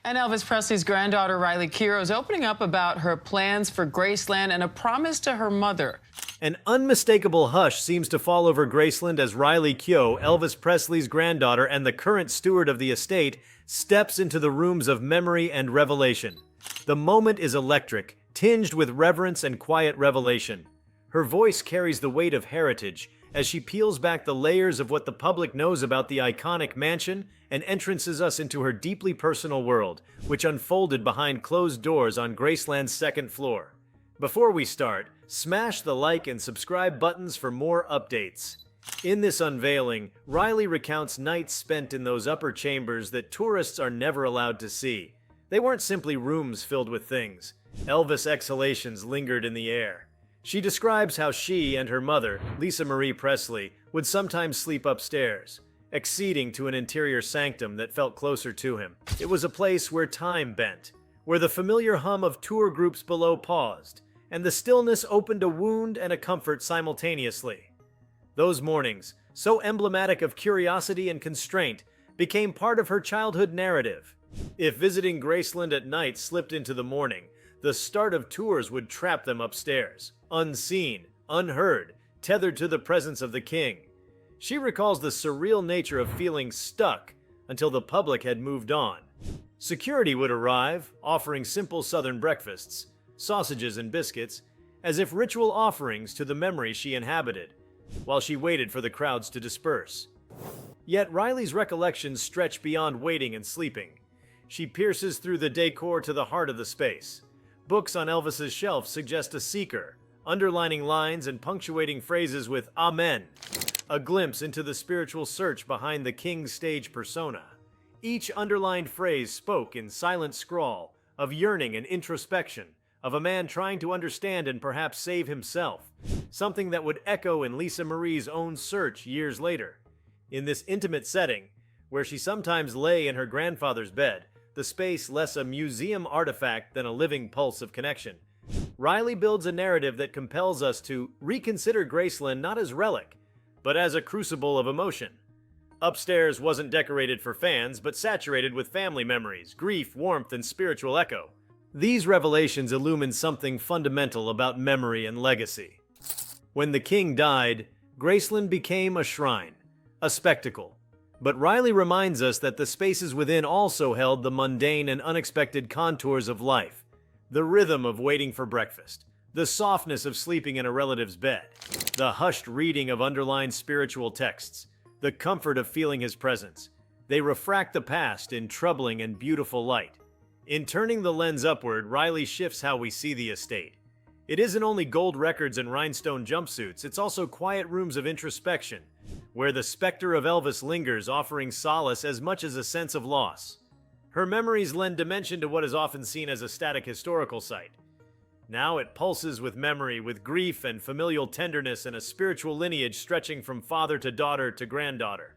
And Elvis Presley's granddaughter, Riley Keough, is opening up about her plans for Graceland and a promise to her mother. An unmistakable hush seems to fall over Graceland as Riley Keough, Elvis Presley's granddaughter and the current steward of the estate, steps into the rooms of memory and revelation. The moment is electric, tinged with reverence and quiet revelation. Her voice carries the weight of heritage as she peels back the layers of what the public knows about the iconic mansion and entrances us into her deeply personal world, which unfolded behind closed doors on Graceland's second floor. Before we start, smash the like and subscribe buttons for more updates. In this unveiling, Riley recounts nights spent in those upper chambers that tourists are never allowed to see. They weren't simply rooms filled with things. Elvis exhalations lingered in the air. She describes how she and her mother, Lisa Marie Presley, would sometimes sleep upstairs, acceding to an interior sanctum that felt closer to him. It was a place where time bent, where the familiar hum of tour groups below paused, and the stillness opened a wound and a comfort simultaneously. Those mornings, so emblematic of curiosity and constraint, became part of her childhood narrative. If visiting Graceland at night slipped into the morning, the start of tours would trap them upstairs, unseen, unheard, tethered to the presence of the king. She recalls the surreal nature of feeling stuck until the public had moved on. Security would arrive, offering simple southern breakfasts, sausages and biscuits, as if ritual offerings to the memory she inhabited, while she waited for the crowds to disperse. Yet Riley's recollections stretch beyond waiting and sleeping. She pierces through the decor to the heart of the space. Books on Elvis's shelf suggest a seeker, underlining lines and punctuating phrases with "Amen," a glimpse into the spiritual search behind the king's stage persona. Each underlined phrase spoke in silent scrawl of yearning and introspection, of a man trying to understand and perhaps save himself, something that would echo in Lisa Marie's own search years later. In this intimate setting, where she sometimes lay in her grandfather's bed, the space less a museum artifact than a living pulse of connection, Riley builds a narrative that compels us to reconsider Graceland not as relic, but as a crucible of emotion. Upstairs wasn't decorated for fans, but saturated with family memories, grief, warmth, and spiritual echo. These revelations illumine something fundamental about memory and legacy. When the king died, Graceland became a shrine, a spectacle. But Riley reminds us that the spaces within also held the mundane and unexpected contours of life, the rhythm of waiting for breakfast, the softness of sleeping in a relative's bed, the hushed reading of underlined spiritual texts, the comfort of feeling his presence. They refract the past in troubling and beautiful light. In turning the lens upward, Riley shifts how we see the estate. It isn't only gold records and rhinestone jumpsuits, it's also quiet rooms of introspection, where the specter of Elvis lingers, offering solace as much as a sense of loss. Her memories lend dimension to what is often seen as a static historical site. Now it pulses with memory, with grief and familial tenderness, and a spiritual lineage stretching from father to daughter to granddaughter.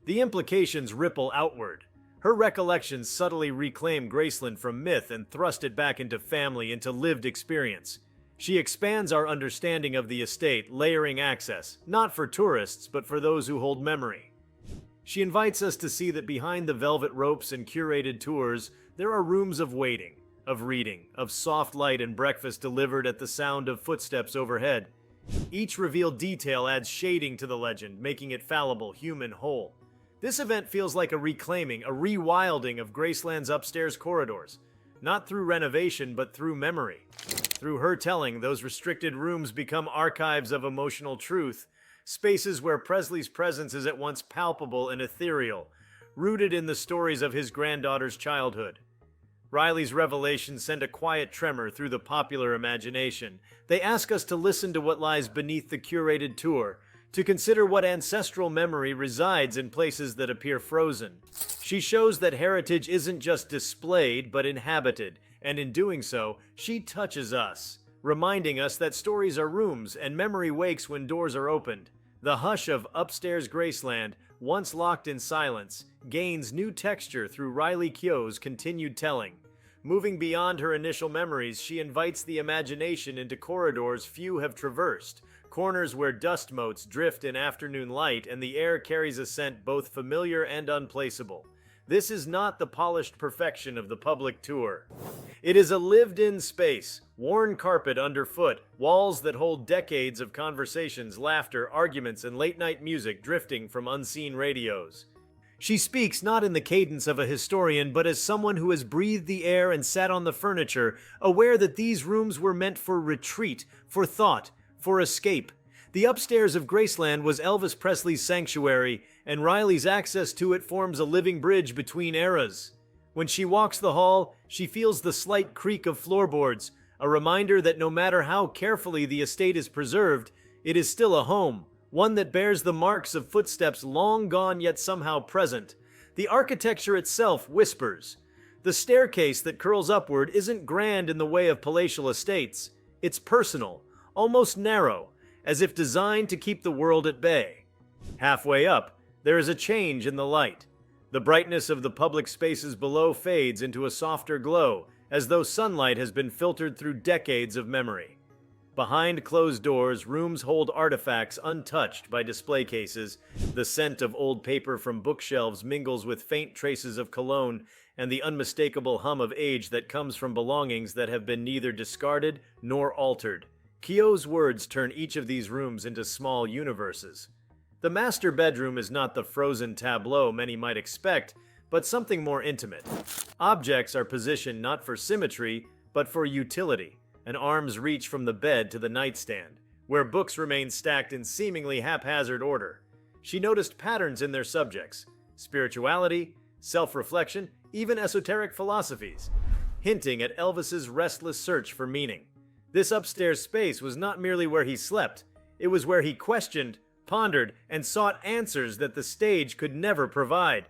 The implications ripple outward. Her recollections subtly reclaim Graceland from myth and thrust it back into family, into lived experience. She expands our understanding of the estate, layering access, not for tourists, but for those who hold memory. She invites us to see that behind the velvet ropes and curated tours, there are rooms of waiting, of reading, of soft light and breakfast delivered at the sound of footsteps overhead. Each revealed detail adds shading to the legend, making it fallible, human, whole. This event feels like a reclaiming, a rewilding of Graceland's upstairs corridors, not through renovation, but through memory. Through her telling, those restricted rooms become archives of emotional truth, spaces where Presley's presence is at once palpable and ethereal, rooted in the stories of his granddaughter's childhood. Riley's revelations send a quiet tremor through the popular imagination. They ask us to listen to what lies beneath the curated tour, to consider what ancestral memory resides in places that appear frozen. She shows that heritage isn't just displayed, but inhabited, and in doing so, she touches us, reminding us that stories are rooms and memory wakes when doors are opened. The hush of upstairs Graceland, once locked in silence, gains new texture through Riley Keough's continued telling. Moving beyond her initial memories, she invites the imagination into corridors few have traversed, corners where dust motes drift in afternoon light and the air carries a scent both familiar and unplaceable. This is not the polished perfection of the public tour. It is a lived-in space, worn carpet underfoot, walls that hold decades of conversations, laughter, arguments, and late-night music drifting from unseen radios. She speaks not in the cadence of a historian, but as someone who has breathed the air and sat on the furniture, aware that these rooms were meant for retreat, for thought, for escape. The upstairs of Graceland was Elvis Presley's sanctuary, and Riley's access to it forms a living bridge between eras. When she walks the hall, she feels the slight creak of floorboards, a reminder that no matter how carefully the estate is preserved, it is still a home, one that bears the marks of footsteps long gone yet somehow present. The architecture itself whispers. The staircase that curls upward isn't grand in the way of palatial estates. It's personal, almost narrow, as if designed to keep the world at bay. Halfway up, there is a change in the light. The brightness of the public spaces below fades into a softer glow, as though sunlight has been filtered through decades of memory. Behind closed doors, rooms hold artifacts untouched by display cases. The scent of old paper from bookshelves mingles with faint traces of cologne and the unmistakable hum of age that comes from belongings that have been neither discarded nor altered. Keough's words turn each of these rooms into small universes. The master bedroom is not the frozen tableau many might expect, but something more intimate. Objects are positioned not for symmetry, but for utility. An arm's reach from the bed to the nightstand, where books remain stacked in seemingly haphazard order. She noticed patterns in their subjects: spirituality, self-reflection, even esoteric philosophies, hinting at Elvis's restless search for meaning. This upstairs space was not merely where he slept, it was where he questioned, pondered, and sought answers that the stage could never provide.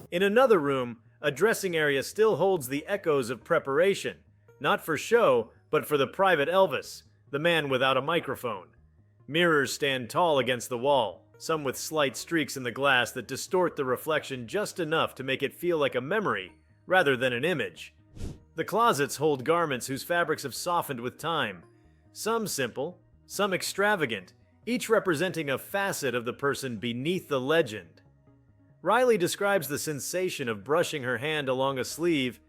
In another room, a dressing area still holds the echoes of preparation, not for show, but for the private Elvis, the man without a microphone. Mirrors stand tall against the wall, some with slight streaks in the glass that distort the reflection just enough to make it feel like a memory, rather than an image. The closets hold garments whose fabrics have softened with time, some simple, some extravagant, each representing a facet of the person beneath the legend. Riley describes the sensation of brushing her hand along a sleeve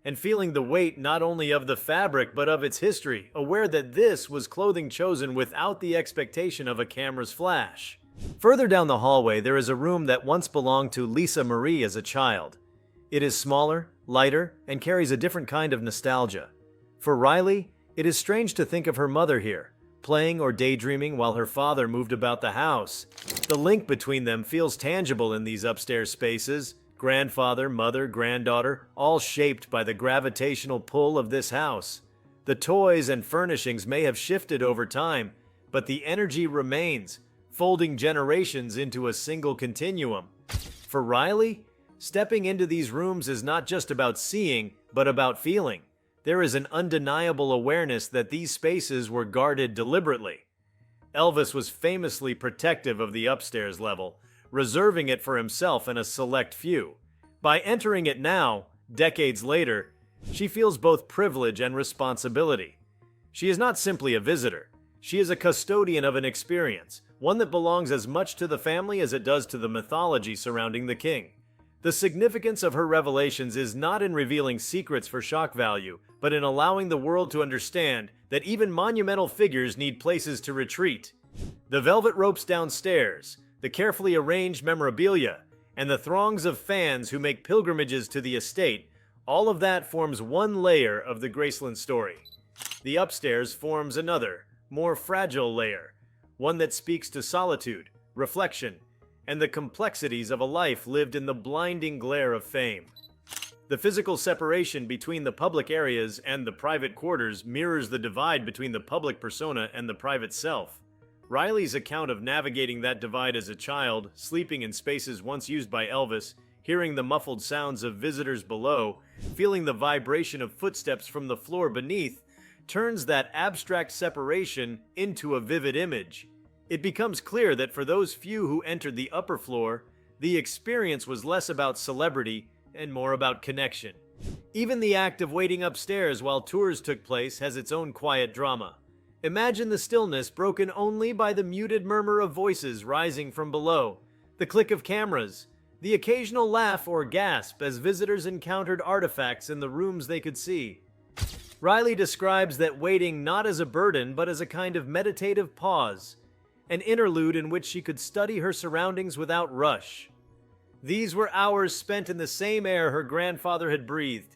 and feeling the weight not only of the fabric but of its history, aware that this was clothing chosen without the expectation of a camera's flash. Further down the hallway, there is a room that once belonged to Lisa Marie as a child. It is smaller, lighter, and carries a different kind of nostalgia. For Riley, it is strange to think of her mother here, playing or daydreaming while her father moved about the house. The link between them feels tangible in these upstairs spaces. Grandfather, mother, granddaughter, all shaped by the gravitational pull of this house. The toys and furnishings may have shifted over time, but the energy remains, folding generations into a single continuum. For Riley, stepping into these rooms is not just about seeing, but about feeling. There is an undeniable awareness that these spaces were guarded deliberately. Elvis was famously protective of the upstairs level, reserving it for himself and a select few. By entering it now, decades later, she feels both privilege and responsibility. She is not simply a visitor. She is a custodian of an experience, one that belongs as much to the family as it does to the mythology surrounding the king. The significance of her revelations is not in revealing secrets for shock value, but in allowing the world to understand that even monumental figures need places to retreat. The velvet ropes downstairs, the carefully arranged memorabilia, and the throngs of fans who make pilgrimages to the estate, all of that forms one layer of the Graceland story. The upstairs forms another, more fragile layer, one that speaks to solitude, reflection, and the complexities of a life lived in the blinding glare of fame. The physical separation between the public areas and the private quarters mirrors the divide between the public persona and the private self. Riley's account of navigating that divide as a child, sleeping in spaces once used by Elvis, hearing the muffled sounds of visitors below, feeling the vibration of footsteps from the floor beneath, turns that abstract separation into a vivid image. It becomes clear that for those few who entered the upper floor, the experience was less about celebrity and more about connection. Even the act of waiting upstairs while tours took place has its own quiet drama. Imagine the stillness broken only by the muted murmur of voices rising from below, the click of cameras, The occasional laugh or gasp as visitors encountered artifacts in the rooms they could see. Riley describes that waiting not as a burden but as a kind of meditative pause, an interlude in which she could study her surroundings without rush. These were hours spent in the same air her grandfather had breathed,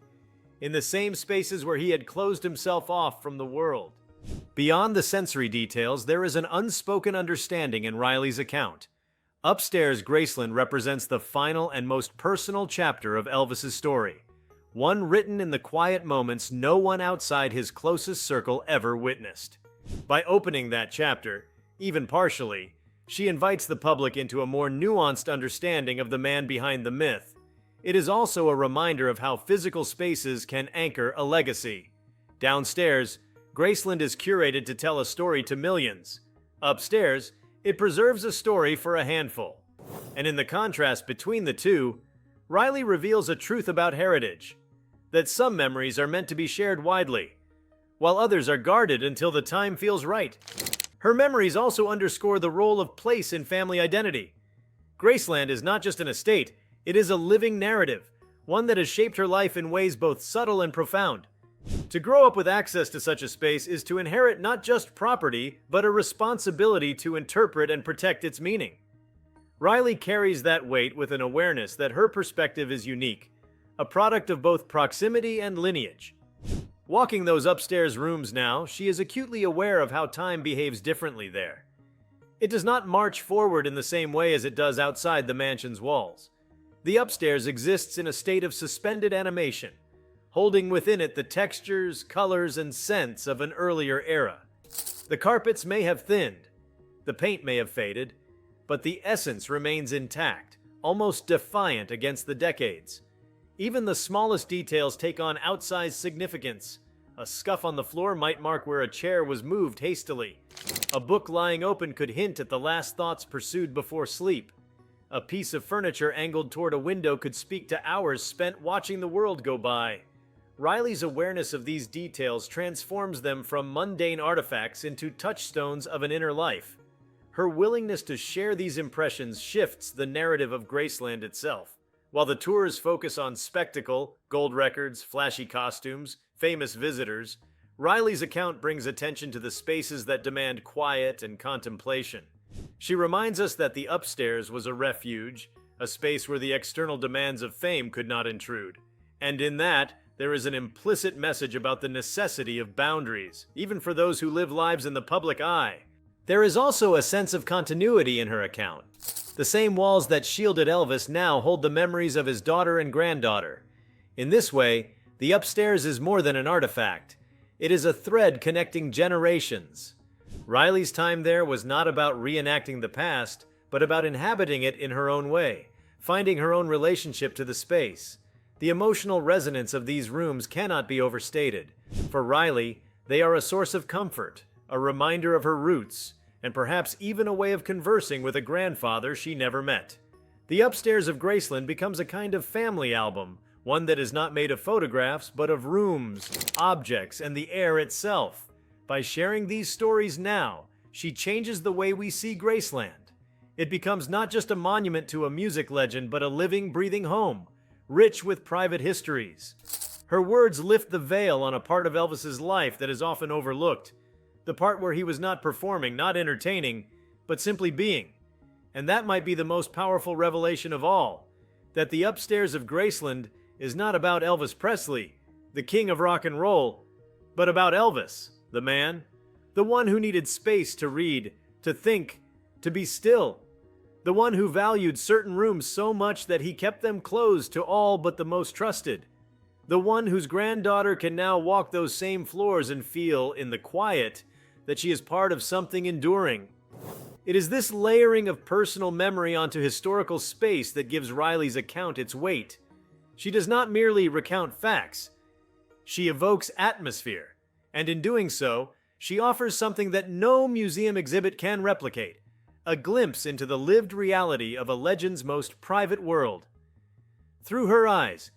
in the same spaces where he had closed himself off from the world. Beyond the sensory details, there is an unspoken understanding in Riley's account. Upstairs, Graceland represents the final and most personal chapter of Elvis's story, one written in the quiet moments no one outside his closest circle ever witnessed. By opening that chapter, even partially, she invites the public into a more nuanced understanding of the man behind the myth. It is also a reminder of how physical spaces can anchor a legacy. Downstairs, Graceland is curated to tell a story to millions. Upstairs, it preserves a story for a handful. And in the contrast between the two, Riley reveals a truth about heritage, that some memories are meant to be shared widely, while others are guarded until the time feels right. Her memories also underscore the role of place in family identity. Graceland is not just an estate, it is a living narrative, one that has shaped her life in ways both subtle and profound. To grow up with access to such a space is to inherit not just property, but a responsibility to interpret and protect its meaning. Riley carries that weight with an awareness that her perspective is unique, a product of both proximity and lineage. Walking those upstairs rooms now, she is acutely aware of how time behaves differently there. It does not march forward in the same way as it does outside the mansion's walls. The upstairs exists in a state of suspended animation, holding within it the textures, colors, and scents of an earlier era. The carpets may have thinned, the paint may have faded, but the essence remains intact, almost defiant against the decades. Even the smallest details take on outsized significance. A scuff on the floor might mark where a chair was moved hastily. A book lying open could hint at the last thoughts pursued before sleep. A piece of furniture angled toward a window could speak to hours spent watching the world go by. Riley's awareness of these details transforms them from mundane artifacts into touchstones of an inner life. Her willingness to share these impressions shifts the narrative of Graceland itself. While the tours focus on spectacle, gold records, flashy costumes, famous visitors, Riley's account brings attention to the spaces that demand quiet and contemplation. She reminds us that the upstairs was a refuge, a space where the external demands of fame could not intrude. And in that, there is an implicit message about the necessity of boundaries, even for those who live lives in the public eye. There is also a sense of continuity in her account. The same walls that shielded Elvis now hold the memories of his daughter and granddaughter. In this way, the upstairs is more than an artifact. It is a thread connecting generations. Riley's time there was not about reenacting the past, but about inhabiting it in her own way, finding her own relationship to the space. The emotional resonance of these rooms cannot be overstated. For Riley, they are a source of comfort, a reminder of her roots, and perhaps even a way of conversing with a grandfather she never met. The upstairs of Graceland becomes a kind of family album, one that is not made of photographs, but of rooms, objects, and the air itself. By sharing these stories now, she changes the way we see Graceland. It becomes not just a monument to a music legend, but a living, breathing home, rich with private histories. Her words lift the veil on a part of Elvis's life that is often overlooked, the part where he was not performing, not entertaining, but simply being. And that might be the most powerful revelation of all, that the upstairs of Graceland is not about Elvis Presley, the king of rock and roll, but about Elvis, the man, the one who needed space to read, to think, to be still, the one who valued certain rooms so much that he kept them closed to all but the most trusted, the one whose granddaughter can now walk those same floors and feel, in the quiet, that she is part of something enduring. It is this layering of personal memory onto historical space that gives Riley's account its weight. She does not merely recount facts. She evokes atmosphere, and in doing so, she offers something that no museum exhibit can replicate, a glimpse into the lived reality of a legend's most private world. Through her eyes,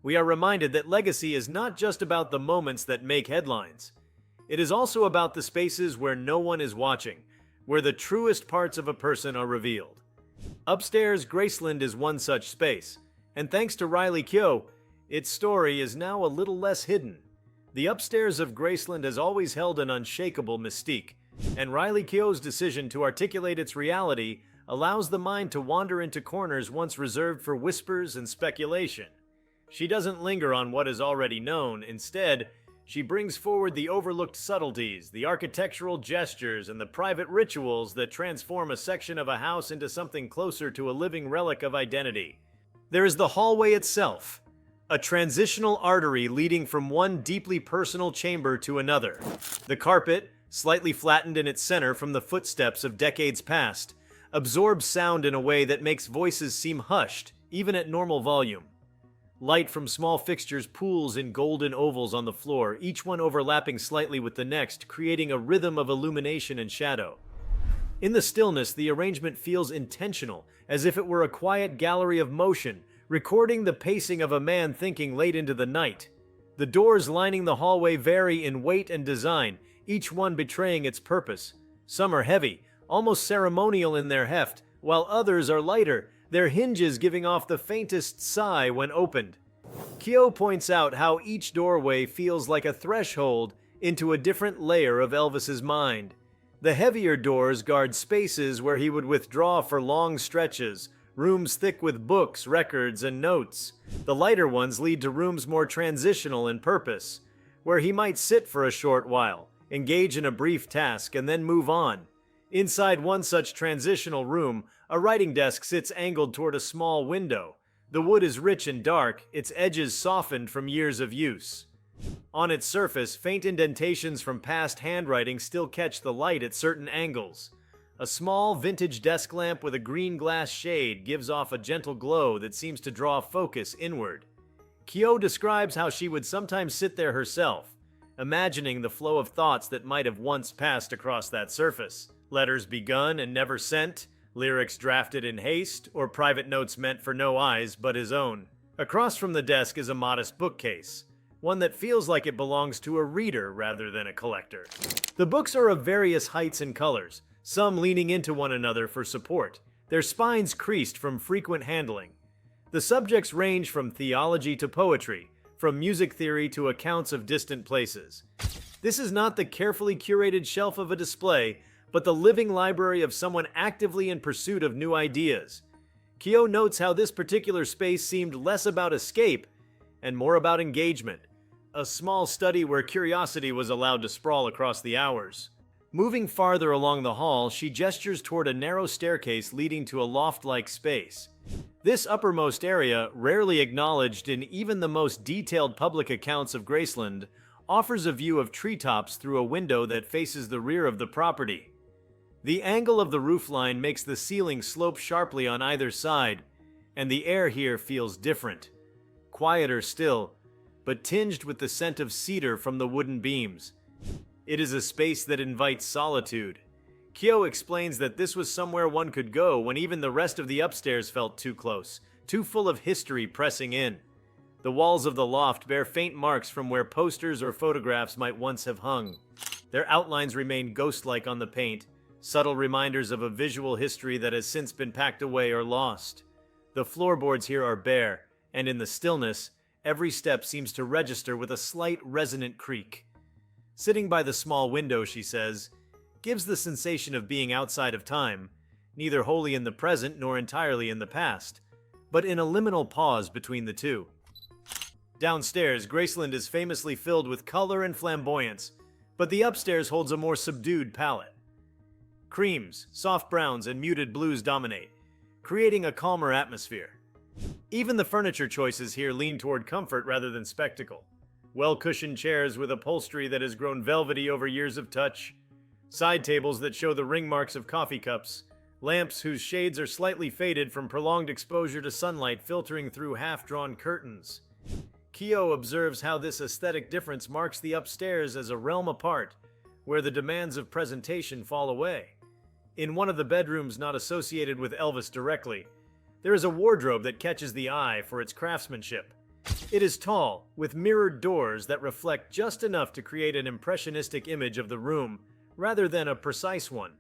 we are reminded that legacy is not just about the moments that make headlines. It is also about the spaces where no one is watching, where the truest parts of a person are revealed. Upstairs, Graceland is one such space, and thanks to Riley Keough, its story is now a little less hidden. The upstairs of Graceland has always held an unshakable mystique, and Riley Keough's decision to articulate its reality allows the mind to wander into corners once reserved for whispers and speculation. She doesn't linger on what is already known. Instead, she brings forward the overlooked subtleties, the architectural gestures, and the private rituals that transform a section of a house into something closer to a living relic of identity. There is the hallway itself, a transitional artery leading from one deeply personal chamber to another. The carpet, slightly flattened in its center from the footsteps of decades past, absorbs sound in a way that makes voices seem hushed, even at normal volume. Light from small fixtures pools in golden ovals on the floor, each one overlapping slightly with the next, creating a rhythm of illumination and shadow. In the stillness, the arrangement feels intentional, as if it were a quiet gallery of motion, recording the pacing of a man thinking late into the night. The doors lining the hallway vary in weight and design, each one betraying its purpose. Some are heavy, almost ceremonial in their heft, while others are lighter, their hinges giving off the faintest sigh when opened. Keough points out how each doorway feels like a threshold into a different layer of Elvis's mind. The heavier doors guard spaces where he would withdraw for long stretches, rooms thick with books, records, and notes. The lighter ones lead to rooms more transitional in purpose, where he might sit for a short while, engage in a brief task, and then move on. Inside one such transitional room, a writing desk sits angled toward a small window. The wood is rich and dark, its edges softened from years of use. On its surface, faint indentations from past handwriting still catch the light at certain angles. A small, vintage desk lamp with a green glass shade gives off a gentle glow that seems to draw focus inward. Keough describes how she would sometimes sit there herself, imagining the flow of thoughts that might have once passed across that surface. Letters begun and never sent, lyrics drafted in haste, or private notes meant for no eyes but his own. Across from the desk is a modest bookcase, one that feels like it belongs to a reader rather than a collector. The books are of various heights and colors, some leaning into one another for support, their spines creased from frequent handling. The subjects range from theology to poetry, from music theory to accounts of distant places. This is not the carefully curated shelf of a display, but the living library of someone actively in pursuit of new ideas. Keough notes how this particular space seemed less about escape and more about engagement, a small study where curiosity was allowed to sprawl across the hours. Moving farther along the hall, she gestures toward a narrow staircase leading to a loft-like space. This uppermost area, rarely acknowledged in even the most detailed public accounts of Graceland, offers a view of treetops through a window that faces the rear of the property. The angle of the roofline makes the ceiling slope sharply on either side, and the air here feels different. Quieter still, but tinged with the scent of cedar from the wooden beams. It is a space that invites solitude. Keough explains that this was somewhere one could go when even the rest of the upstairs felt too close, too full of history pressing in. The walls of the loft bear faint marks from where posters or photographs might once have hung. Their outlines remain ghost-like on the paint, subtle reminders of a visual history that has since been packed away or lost. The floorboards here are bare, and in the stillness, every step seems to register with a slight resonant creak. Sitting by the small window, she says, gives the sensation of being outside of time, neither wholly in the present nor entirely in the past, but in a liminal pause between the two. Downstairs, Graceland is famously filled with color and flamboyance, but the upstairs holds a more subdued palette. Creams, soft browns, and muted blues dominate, creating a calmer atmosphere. Even the furniture choices here lean toward comfort rather than spectacle. Well-cushioned chairs with upholstery that has grown velvety over years of touch, side tables that show the ring marks of coffee cups, lamps whose shades are slightly faded from prolonged exposure to sunlight filtering through half-drawn curtains. Keough observes how this aesthetic difference marks the upstairs as a realm apart, where the demands of presentation fall away. In one of the bedrooms not associated with Elvis directly, there is a wardrobe that catches the eye for its craftsmanship. It is tall, with mirrored doors that reflect just enough to create an impressionistic image of the room, rather than a precise one.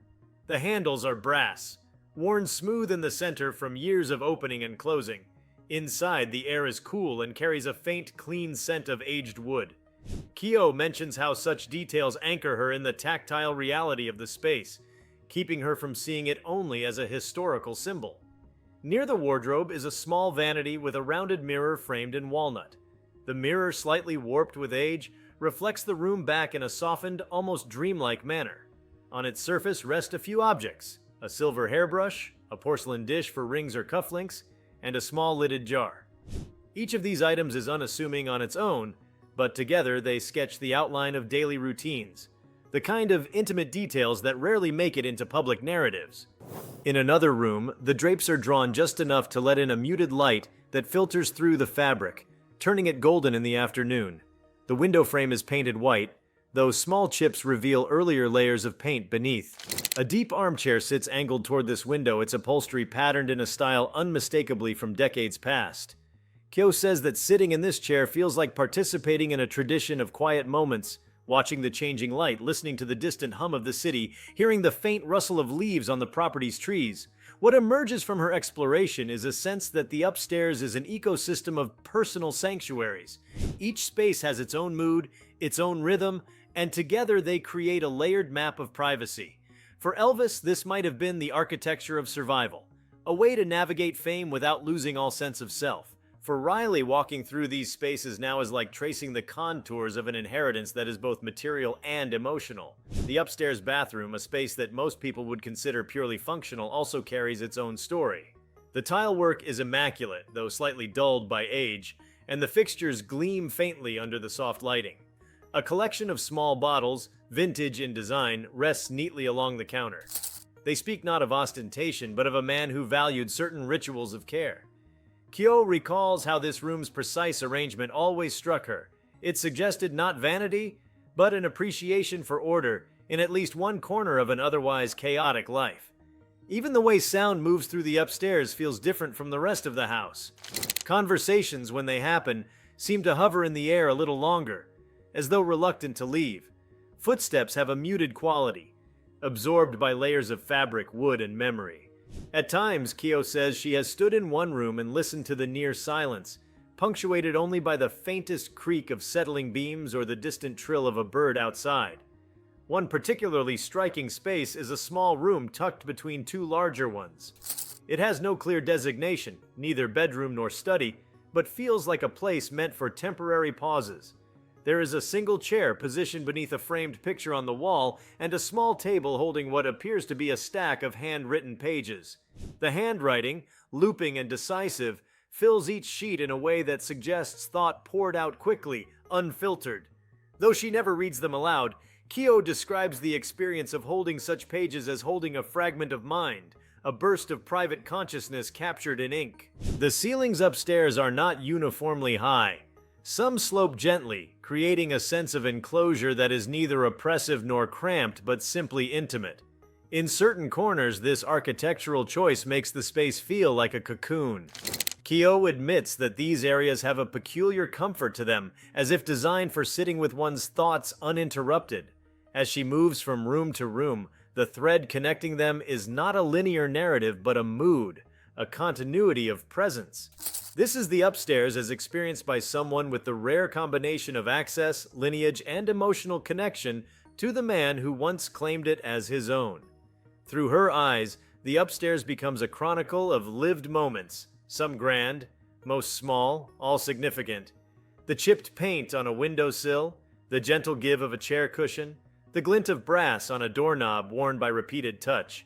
The handles are brass, worn smooth in the center from years of opening and closing. Inside, the air is cool and carries a faint, clean scent of aged wood. Keough mentions how such details anchor her in the tactile reality of the space, keeping her from seeing it only as a historical symbol. Near the wardrobe is a small vanity with a rounded mirror framed in walnut. The mirror, slightly warped with age, reflects the room back in a softened, almost dreamlike manner. On its surface rest a few objects: a silver hairbrush, a porcelain dish for rings or cufflinks, and a small lidded jar. Each of these items is unassuming on its own, but together they sketch the outline of daily routines, the kind of intimate details that rarely make it into public narratives. In another room, the drapes are drawn just enough to let in a muted light that filters through the fabric, turning it golden in the afternoon. The window frame is painted white, though small chips reveal earlier layers of paint beneath. A deep armchair sits angled toward this window, its upholstery patterned in a style unmistakably from decades past. Keough says that sitting in this chair feels like participating in a tradition of quiet moments, watching the changing light, listening to the distant hum of the city, hearing the faint rustle of leaves on the property's trees. What emerges from her exploration is a sense that the upstairs is an ecosystem of personal sanctuaries. Each space has its own mood, its own rhythm, and together they create a layered map of privacy. For Elvis, this might have been the architecture of survival, a way to navigate fame without losing all sense of self. For Riley, walking through these spaces now is like tracing the contours of an inheritance that is both material and emotional. The upstairs bathroom, a space that most people would consider purely functional, also carries its own story. The tile work is immaculate, though slightly dulled by age, and the fixtures gleam faintly under the soft lighting. A collection of small bottles, vintage in design, rests neatly along the counter. They speak not of ostentation, but of a man who valued certain rituals of care. Keough recalls how this room's precise arrangement always struck her. It suggested not vanity, but an appreciation for order in at least one corner of an otherwise chaotic life. Even the way sound moves through the upstairs feels different from the rest of the house. Conversations, when they happen, seem to hover in the air a little longer, as though reluctant to leave. Footsteps have a muted quality, absorbed by layers of fabric, wood, and memory. At times, Keough says she has stood in one room and listened to the near silence, punctuated only by the faintest creak of settling beams or the distant trill of a bird outside. One particularly striking space is a small room tucked between two larger ones. It has no clear designation, neither bedroom nor study, but feels like a place meant for temporary pauses. There is a single chair positioned beneath a framed picture on the wall and a small table holding what appears to be a stack of handwritten pages. The handwriting, looping and decisive, fills each sheet in a way that suggests thought poured out quickly, unfiltered. Though she never reads them aloud, Keough describes the experience of holding such pages as holding a fragment of mind, a burst of private consciousness captured in ink. The ceilings upstairs are not uniformly high. Some slope gently, creating a sense of enclosure that is neither oppressive nor cramped, but simply intimate. In certain corners, this architectural choice makes the space feel like a cocoon. Keough admits that these areas have a peculiar comfort to them, as if designed for sitting with one's thoughts uninterrupted. As she moves from room to room, the thread connecting them is not a linear narrative, but a mood, a continuity of presence. This is the upstairs as experienced by someone with the rare combination of access, lineage, and emotional connection to the man who once claimed it as his own. Through her eyes, the upstairs becomes a chronicle of lived moments, some grand, most small, all significant. The chipped paint on a windowsill, the gentle give of a chair cushion, the glint of brass on a doorknob worn by repeated touch.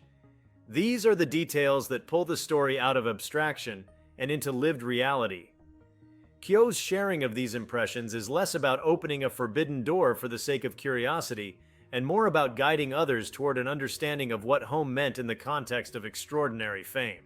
These are the details that pull the story out of abstraction and into lived reality. Keough's sharing of these impressions is less about opening a forbidden door for the sake of curiosity, and more about guiding others toward an understanding of what home meant in the context of extraordinary fame.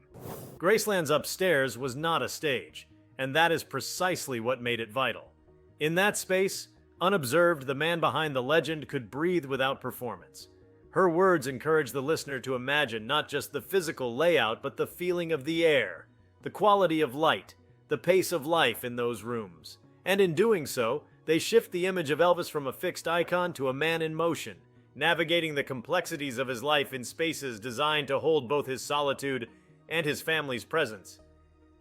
Graceland's upstairs was not a stage, and that is precisely what made it vital. In that space, unobserved, the man behind the legend could breathe without performance. Her words encourage the listener to imagine not just the physical layout, but the feeling of the air, the quality of light, the pace of life in those rooms. And in doing so, they shift the image of Elvis from a fixed icon to a man in motion, navigating the complexities of his life in spaces designed to hold both his solitude and his family's presence.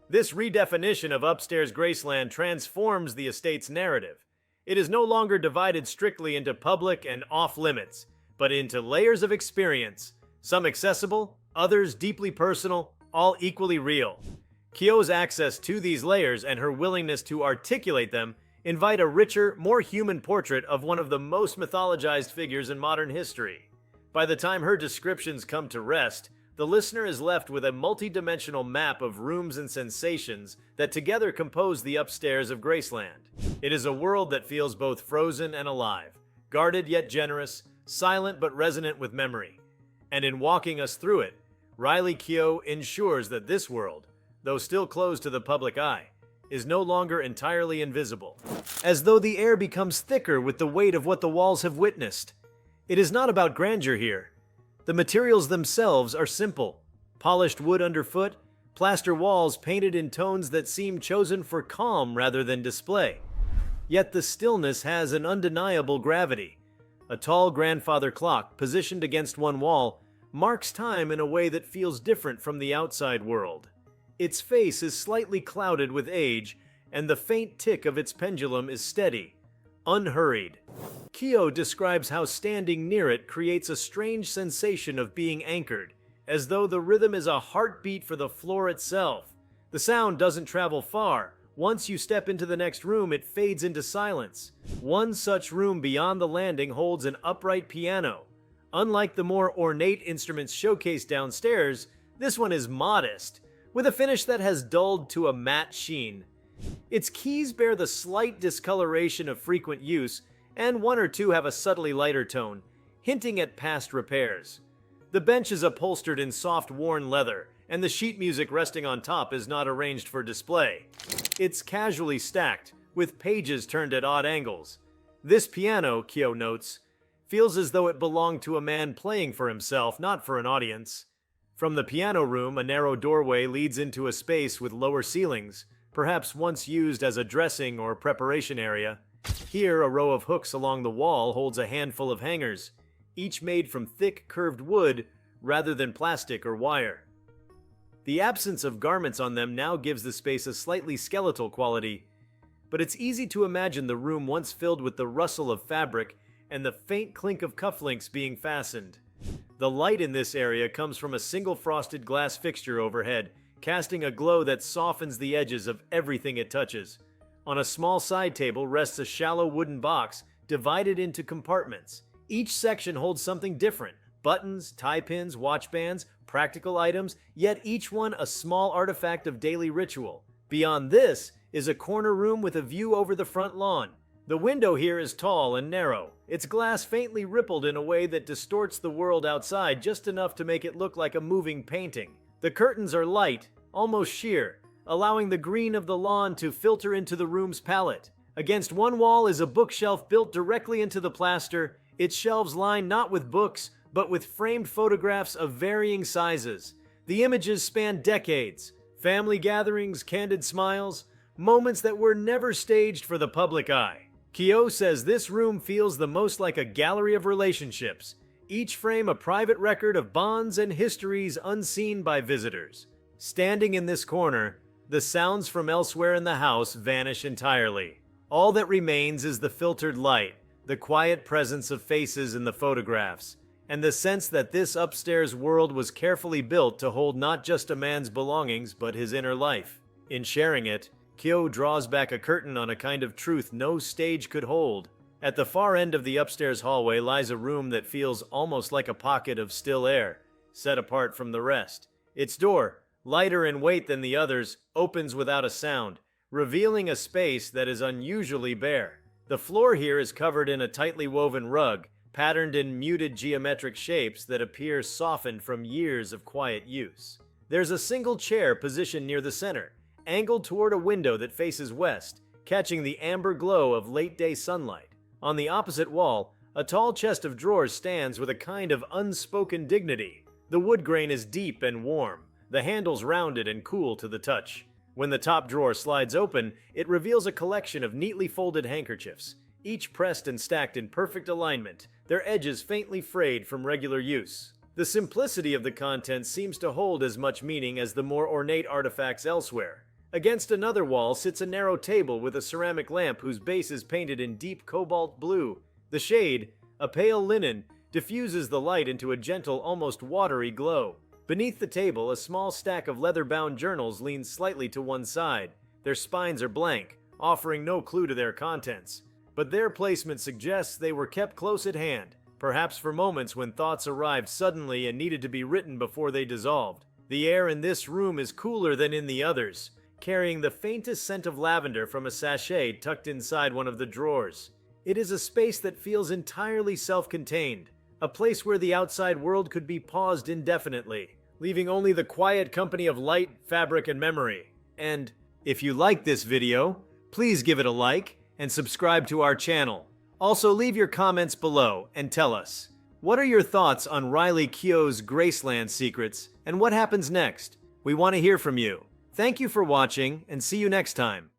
This redefinition of upstairs Graceland transforms the estate's narrative. It is no longer divided strictly into public and off-limits, but into layers of experience, some accessible, others deeply personal, all equally real. Keough's access to these layers and her willingness to articulate them invite a richer, more human portrait of one of the most mythologized figures in modern history. By the time her descriptions come to rest, the listener is left with a multi-dimensional map of rooms and sensations that together compose the upstairs of Graceland. It is a world that feels both frozen and alive, guarded yet generous, silent but resonant with memory. And in walking us through it, Riley Keough ensures that this world, though still closed to the public eye, is no longer entirely invisible, as though the air becomes thicker with the weight of what the walls have witnessed. It is not about grandeur here. The materials themselves are simple: polished wood underfoot, plaster walls painted in tones that seem chosen for calm rather than display. Yet the stillness has an undeniable gravity. A tall grandfather clock positioned against one wall marks time in a way that feels different from the outside world. Its face is slightly clouded with age, and the faint tick of its pendulum is steady, unhurried. Keough describes how standing near it creates a strange sensation of being anchored, as though the rhythm is a heartbeat for the floor itself. The sound doesn't travel far. Once you step into the next room, it fades into silence. One such room beyond the landing holds an upright piano. Unlike the more ornate instruments showcased downstairs, this one is modest, with a finish that has dulled to a matte sheen. Its keys bear the slight discoloration of frequent use, and one or two have a subtly lighter tone, hinting at past repairs. The bench is upholstered in soft, worn leather, and the sheet music resting on top is not arranged for display. It's casually stacked, with pages turned at odd angles. This piano, Keough notes, feels as though it belonged to a man playing for himself, not for an audience. From the piano room, a narrow doorway leads into a space with lower ceilings, perhaps once used as a dressing or preparation area. Here, a row of hooks along the wall holds a handful of hangers, each made from thick, curved wood rather than plastic or wire. The absence of garments on them now gives the space a slightly skeletal quality, but it's easy to imagine the room once filled with the rustle of fabric and the faint clink of cufflinks being fastened. The light in this area comes from a single frosted glass fixture overhead, casting a glow that softens the edges of everything it touches. On a small side table rests a shallow wooden box divided into compartments. Each section holds something different: buttons, tie pins, watch bands, practical items, yet each one a small artifact of daily ritual. Beyond this is a corner room with a view over the front lawn. The window here is tall and narrow, its glass faintly rippled in a way that distorts the world outside just enough to make it look like a moving painting. The curtains are light, almost sheer, allowing the green of the lawn to filter into the room's palette. Against one wall is a bookshelf built directly into the plaster, its shelves lined not with books, but with framed photographs of varying sizes. The images span decades: family gatherings, candid smiles, moments that were never staged for the public eye. Keough says this room feels the most like a gallery of relationships, each frame a private record of bonds and histories unseen by visitors. Standing in this corner, the sounds from elsewhere in the house vanish entirely. All that remains is the filtered light, the quiet presence of faces in the photographs, and the sense that this upstairs world was carefully built to hold not just a man's belongings, but his inner life. In sharing it, Keough draws back a curtain on a kind of truth no stage could hold. At the far end of the upstairs hallway lies a room that feels almost like a pocket of still air, set apart from the rest. Its door, lighter in weight than the others, opens without a sound, revealing a space that is unusually bare. The floor here is covered in a tightly woven rug, patterned in muted geometric shapes that appear softened from years of quiet use. There's a single chair positioned near the center, angled toward a window that faces west, catching the amber glow of late-day sunlight. On the opposite wall, a tall chest of drawers stands with a kind of unspoken dignity. The wood grain is deep and warm, the handles rounded and cool to the touch. When the top drawer slides open, it reveals a collection of neatly folded handkerchiefs, each pressed and stacked in perfect alignment, their edges faintly frayed from regular use. The simplicity of the content seems to hold as much meaning as the more ornate artifacts elsewhere. Against another wall sits a narrow table with a ceramic lamp whose base is painted in deep cobalt blue. The shade, a pale linen, diffuses the light into a gentle, almost watery glow. Beneath the table, a small stack of leather-bound journals leans slightly to one side. Their spines are blank, offering no clue to their contents. But their placement suggests they were kept close at hand, perhaps for moments when thoughts arrived suddenly and needed to be written before they dissolved. The air in this room is cooler than in the others, carrying the faintest scent of lavender from a sachet tucked inside one of the drawers. It is a space that feels entirely self-contained, a place where the outside world could be paused indefinitely, leaving only the quiet company of light, fabric, and memory. And if you like this video, please give it a like and subscribe to our channel. Also, leave your comments below and tell us, what are your thoughts on Riley Keough's Graceland secrets and what happens next? We want to hear from you. Thank you for watching and see you next time.